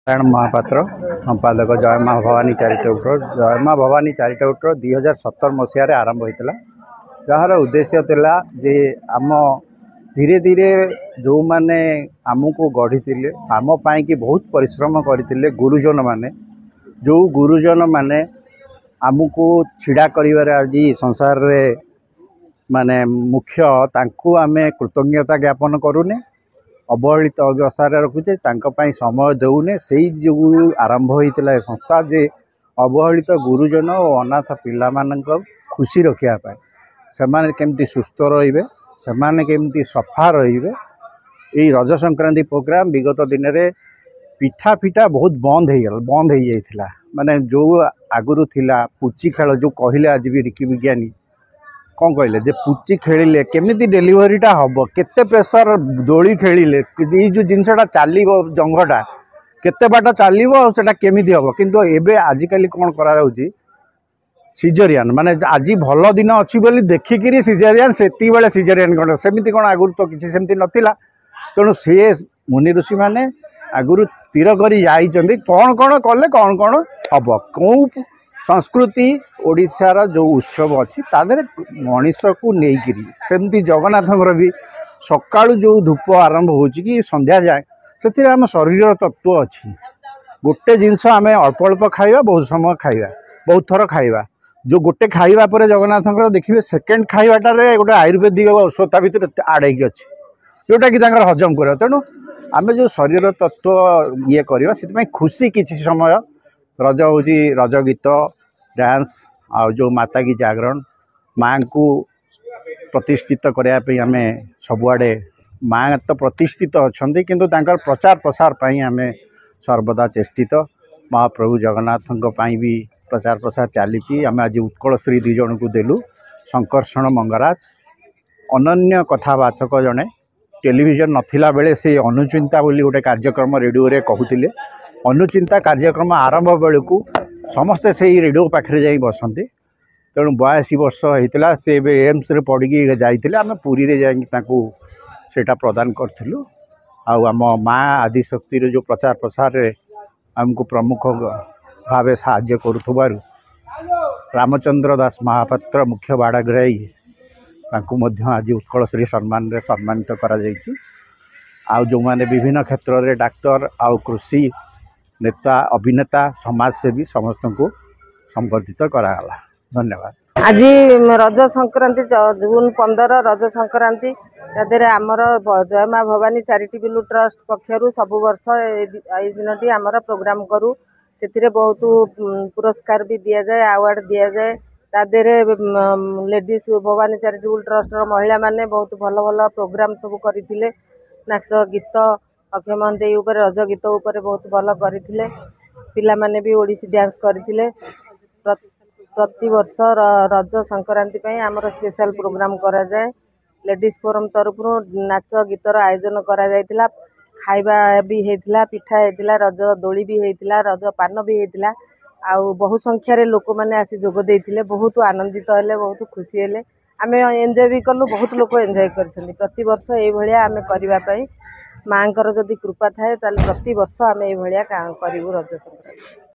नारायण महापात्र संपादक जय माँ भवानी चैरिटेबल जय माँ भवानी चैरिटेबल 2017 मसीह आरंभ होता जार उद्देश्य थिला जे आम धीरे धीरे जो माने आमको गढ़ी आम पाई बहुत परिश्रम करते गुरुजन माने जो गुरुजन माने आमको छिड़ा कर आज संसार रे माने मुख्य तांकु आमे कृतज्ञता ज्ञापन करूने अवहेलित अवस्था रखुचे समय देने से जो आरंभ होता संस्था जे अवहेलित गुरुजन और अनाथ पिला खुशी रखापी से केमती सुस्थ रे से केमती सफा रे रज संक्रांति प्रोग्राम विगत दिन में पिठा फिटा बहुत बंद हो जाता माने जो आगुरी थिला पुची खेल जो कहले आज भी रिकी विज्ञानी कौन कहले जे पुची खेलिले केमिति डेलीवरीटा हम केते प्रेसर दोली खेलिले ये जो जिनसटा चलो जंगटा केते बाट चलो सेटा केमिति हम किंतु एबे आजिकली कौन करा जाउची सिजरियान माने आज भल दिन अच्छी बोली देखिकी सिजरियान से बेले सिजरियान कौन सेमती कौन आगुरी तो किसी सेमती नथिला तेणु सी मुनि ऋषि मैंने आगुरी स्थिर कर कौन कौन कले कौन कौन हम कौ संस्कृति ओडिशार जो उत्सव अच्छी तादर मनीष को लेकिरी सेमती जगन्नाथ भी सकाळु जो धूप आरंभ हो कि संध्या जाए से आम शरीर तत्व अच्छी गोटे जिनस आम अल्प अल्प खाइबा बहुत समय खाइबा बहुत थर खाइबा जो गोटे खाइबा पर जगन्नाथ देखिए सेकेंड खाइबाटार गोटे आयुर्वेदिक औषधा भितर आड़ हो जोटा कि हजम कर तेणु आम जो शरीर तत्व ये करवा से खुशी किसी समय रज हूँ रज गीत डांस आ जो माता की जागरण माँ को प्रतिष्ठित करने आम सबुआड़े माँ तो प्रतिष्ठित अच्छा किंतु तांकर प्रचार प्रसार आम सर्वदा चेष्टित महाप्रभु जगन्नाथ भी प्रचार प्रसार चली आम आज उत्कल श्री दुई जन को देलु शंकर्षण मंगराज अनन्य कथावाचक जड़े टेलीविजन नथिला बेले से अनुचिंता बोली गोटे कार्यक्रम रेडियो रे कहते अनुचिंता कार्यक्रम आरंभ बेलू समस्ते से रेडियो पाखे जा बसती तेणु 82 वर्ष होता से एम्स रे पड़ी जाते आम पुरी रे जाटा प्रदान करूँ आम माँ आदिशक्ति जो प्रचार प्रसार आमको प्रमुख भाव साहाय्य करुवार रामचंद्र दास महापात्र मुख्य बाड़ाग्राही आज उत्कल श्री सम्मान रे सम्मानित करा जो मैंने विभिन्न क्षेत्र में डाक्तर आउ कृषि नेता अभिनेता समाजसेवी समस्त को संबर्धित कराला। धन्यवाद। आज रज संक्रांति जून 15 रज संक्रांति आमर जय माँ भवानी चैरिटेबल ट्रस्ट पक्षर सब वर्ष दिन आमर प्रोग्राम करूँ से बहुत पुरस्कार भी दि जाए अवार्ड दि जाए तादेरे लेडीज भवानी चैरिटेबल ट्रस्ट महिला माने बहुत भल भल प्रोग्राम सब करथिले नाच गीत अक्षय महंती उपर रज गीत उपर बहुत भल करथिले पिला माने भी ओडिसी डांस करथिले प्रति वर्ष रज संक्रांति पई हमर स्पेशल प्रोग्राम करा जाए लेडीज फोरम तरफ नाच गीतर आयोजन करा जायतिला खाइबा भी हेतिला पिठा हेतिला रज दोली भी हेतिला रज पान भी हेतिला आउ बहु संख्यार लोक मैंने आसी जोग देइथिले बहुत आनंदित हेले बहुत खुशी हेले आम एंजॉय भी कलु बहुत लोक एंजॉय कर प्रति वर्ष ये भाया आम करने माँ जदि कृपा थाए प्रति वर्ष आम ये करूँ रज संक्रांति।